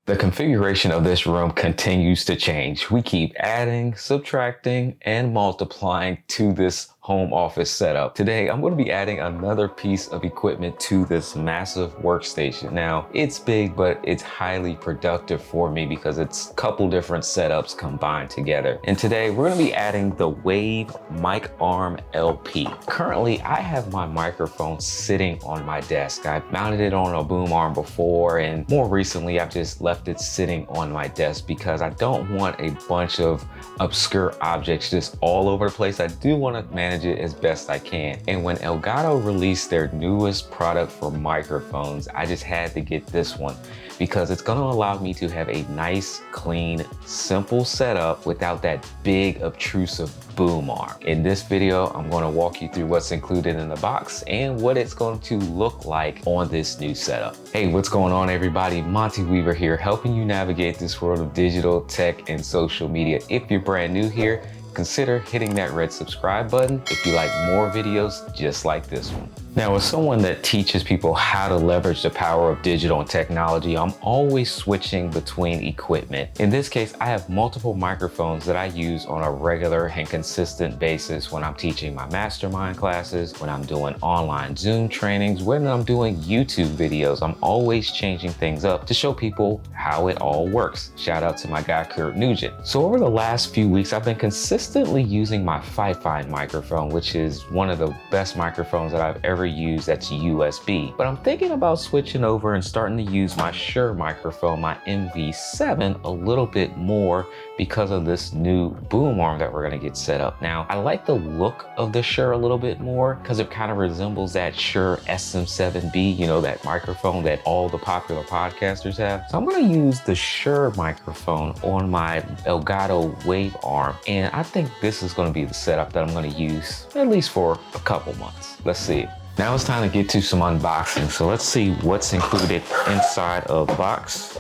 The configuration of this room continues to change. We keep adding, subtracting, and multiplying to this home office setup. Today, I'm going to be adding another piece of equipment to this massive workstation. Now, it's big, but it's highly productive for me because it's a couple different setups combined together. And today, we're going to be adding the Wave Mic Arm LP. Currently, I have my microphone sitting on my desk. I've mounted it on a boom arm before, and more recently, I've just left it sitting on my desk because I don't want a bunch of obscure objects just all over the place. I do want to manage it as best I can. And when Elgato released their newest product for microphones, I just had to get this one because it's going to allow me to have a nice, clean, simple setup without that big, obtrusive boom arm. In this video, I'm going to walk you through what's included in the box and what it's going to look like on this new setup. Hey, what's going on, everybody? Monty Weaver here, helping you navigate this world of digital, tech, and social media. If you're brand new here, consider hitting that red subscribe button if you like more videos just like this one. Now, as someone that teaches people how to leverage the power of digital and technology, I'm always switching between equipment. In this case, I have multiple microphones that I use on a regular and consistent basis when I'm teaching my mastermind classes, when I'm doing online Zoom trainings, when I'm doing YouTube videos. I'm always changing things up to show people how it all works. Shout out to my guy, Kurt Nugent. So over the last few weeks, I've been consistently using my Fi-Fi microphone, which is one of the best microphones that I've ever used that's USB. But I'm thinking about switching over and starting to use my Shure microphone, my MV7, a little bit more because of this new boom arm that we're gonna get set up. Now, I like the look of the Shure a little bit more because it kind of resembles that Shure SM7B, you know, that microphone that all the popular podcasters have. So I'm gonna use the Shure microphone on my Elgato Wave arm, and I think this is gonna be the setup that I'm gonna use at least for a couple months. Let's see. Now it's time to get to some unboxing. So let's see what's included inside of the box.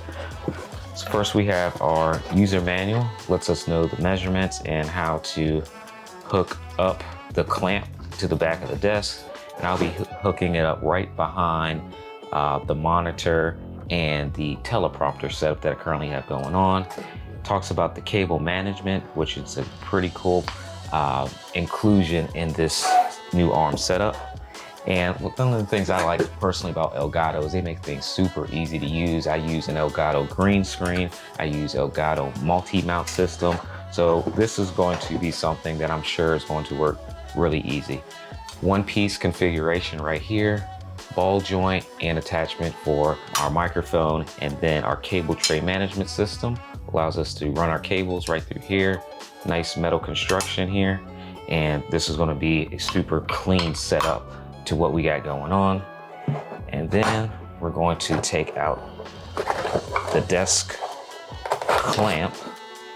So first we have our user manual, lets us know the measurements and how to hook up the clamp to the back of the desk. And I'll be hooking it up right behind the monitor and the teleprompter setup that I currently have going on. Talks about the cable management, which is a pretty cool inclusion in this new arm setup. And one of the things I like personally about Elgato is they make things super easy to use. I use an Elgato green screen. I use Elgato multi-mount system. So this is going to be something that I'm sure is going to work really easy. One piece configuration right here, ball joint and attachment for our microphone, and then our cable tray management system allows us to run our cables right through here. Nice metal construction here. And this is going to be a super clean setup to what we got going on. And then we're going to take out the desk clamp.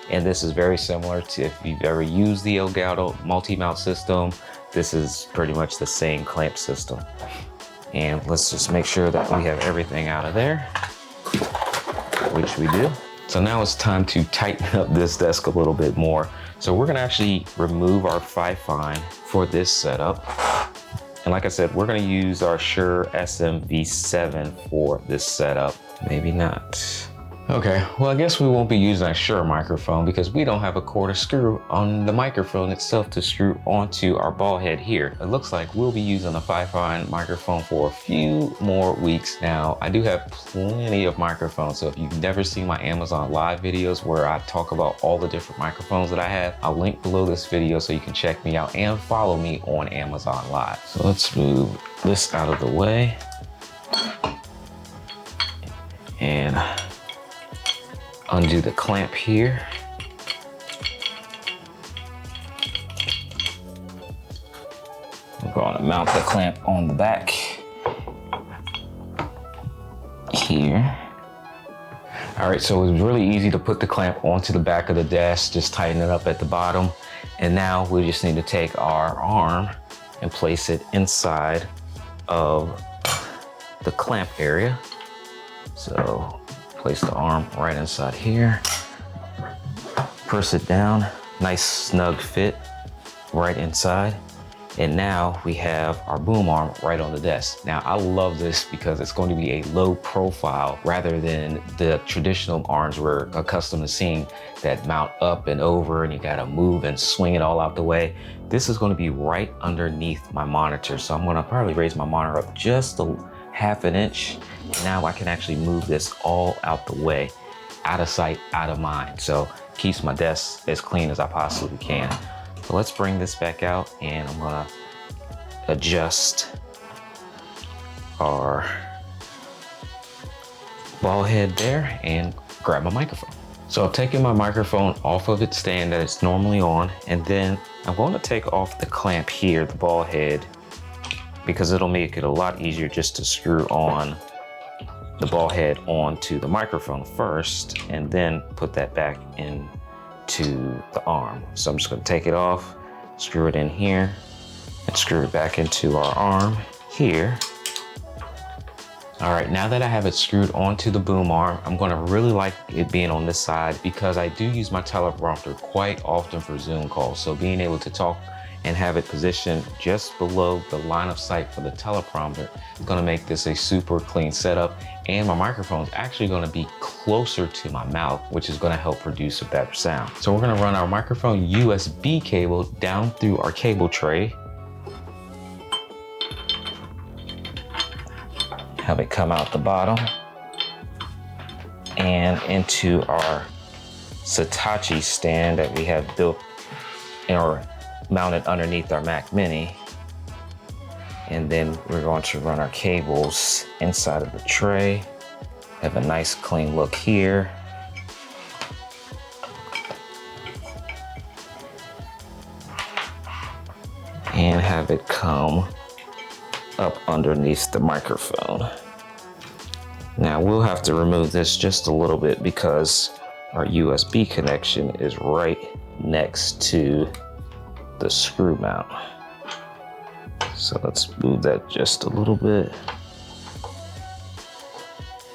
And this is very similar to if you've ever used the Elgato multi-mount system. This is pretty much the same clamp system. And let's just make sure that we have everything out of there, which we do. So now it's time to tighten up this desk a little bit more. So we're gonna actually remove our Fi-Fi for this setup. And like I said, we're gonna use our Shure SM-V7 for this setup. Maybe not. Okay, well, I guess we won't be using a Shure microphone because we don't have a quarter screw on the microphone itself to screw onto our ball head here. It looks like we'll be using a Fi-Fi microphone for a few more weeks. Now, I do have plenty of microphones, so if you've never seen my Amazon Live videos where I talk about all the different microphones that I have, I'll link below this video so you can check me out and follow me on Amazon Live. So let's move this out of the way. And undo the clamp here. We're going to mount the clamp on the back here. All right, so it's really easy to put the clamp onto the back of the desk, just tighten it up at the bottom. And now we just need to take our arm and place it inside of the clamp area. So place the arm right inside here, press it down, nice snug fit right inside. And now we have our boom arm right on the desk. Now I love this because it's going to be a low profile rather than the traditional arms we're accustomed to seeing that mount up and over and you gotta move and swing it all out the way. This is going to be right underneath my monitor. So I'm gonna probably raise my monitor up just a half an inch. Now I can actually move this all out the way, out of sight, out of mind. So keeps my desk as clean as I possibly can. So let's bring this back out and I'm gonna adjust our ball head there and grab my microphone. So I've taken my microphone off of its stand that it's normally on, and then I'm going to take off the clamp here, the ball head, because it'll make it a lot easier just to screw on the ball head onto the microphone first and then put that back in to the arm. So I'm just going to take it off, screw it in here, and screw it back into our arm here. All right, now that I have it screwed onto the boom arm, I'm going to really like it being on this side because I do use my teleprompter quite often for Zoom calls. So being able to talk and have it positioned just below the line of sight for the teleprompter is going to make this a super clean setup, and my microphone is actually going to be closer to my mouth, which is going to help produce a better sound. So we're going to run our microphone USB cable down through our cable tray, have it come out the bottom and into our Saatchi stand that we have built or mounted underneath our Mac Mini. And then we're going to run our cables inside of the tray. Have a nice clean look here. And have it come up underneath the microphone. Now we'll have to remove this just a little bit because our USB connection is right next to the screw mount. So let's move that just a little bit.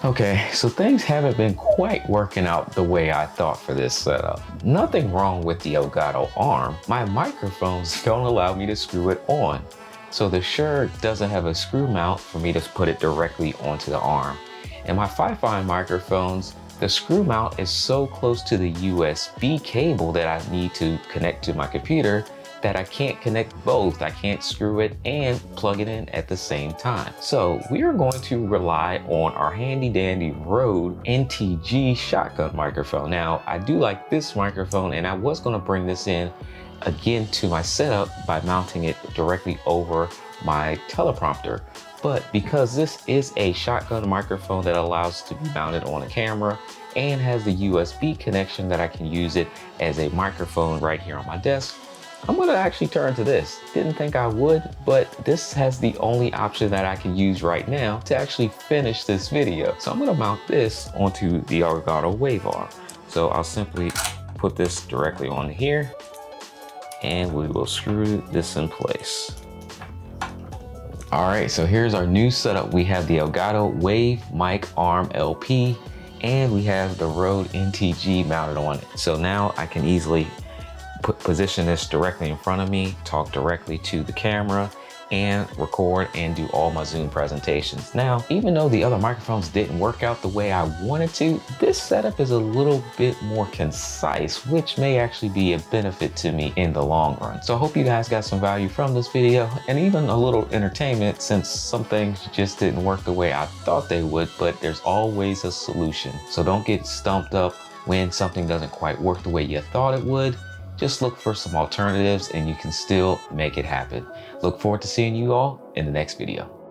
Okay, so things haven't been quite working out the way I thought for this setup. Nothing wrong with the Elgato arm. My microphones don't allow me to screw it on. So the Shure doesn't have a screw mount for me to put it directly onto the arm. And my Fi-Fi microphones, the screw mount is so close to the USB cable that I need to connect to my computer that I can't connect both. I can't screw it and plug it in at the same time. So we are going to rely on our handy dandy Rode NTG shotgun microphone. Now, I do like this microphone and I was gonna bring this in again to my setup by mounting it directly over my teleprompter. But because this is a shotgun microphone that allows to be mounted on a camera and has the USB connection that I can use it as a microphone right here on my desk, I'm gonna actually turn to this. Didn't think I would, but this has the only option that I can use right now to actually finish this video. So I'm gonna mount this onto the Elgato Wave Arm. So I'll simply put this directly on here and we will screw this in place. All right, so here's our new setup. We have the Elgato Wave Mic Arm LP and we have the Rode NTG mounted on it. So now I can easily position this directly in front of me, talk directly to the camera, and record and do all my Zoom presentations. Now, even though the other microphones didn't work out the way I wanted to, this setup is a little bit more concise, which may actually be a benefit to me in the long run. So I hope you guys got some value from this video and even a little entertainment, since some things just didn't work the way I thought they would, but there's always a solution. So don't get stumped up when something doesn't quite work the way you thought it would. Just look for some alternatives and you can still make it happen. Look forward to seeing you all in the next video.